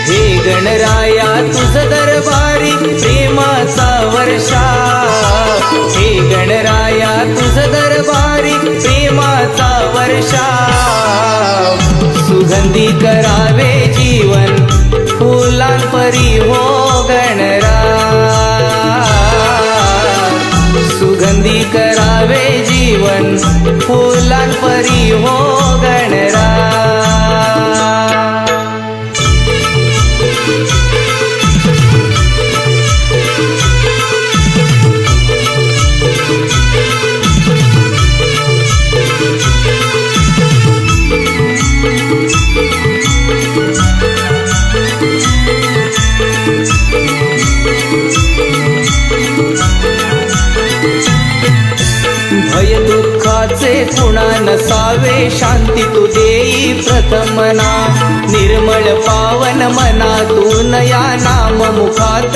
हे गणराया तुझ दरबारी प्रेमाचा वर्षा, हे गणराया तुझ दरबारी प्रेमाचा वर्षा, सुगंधी करावे जीवन फुलांपरी हो गणराया, सुगंधी करावे जीवन फुलांपरी हो गणराया। भय दुःखाचे पुन्हा नसावे, शांती तू देई प्रथमना, निर्मळ पावन मनातून या नाम मुखात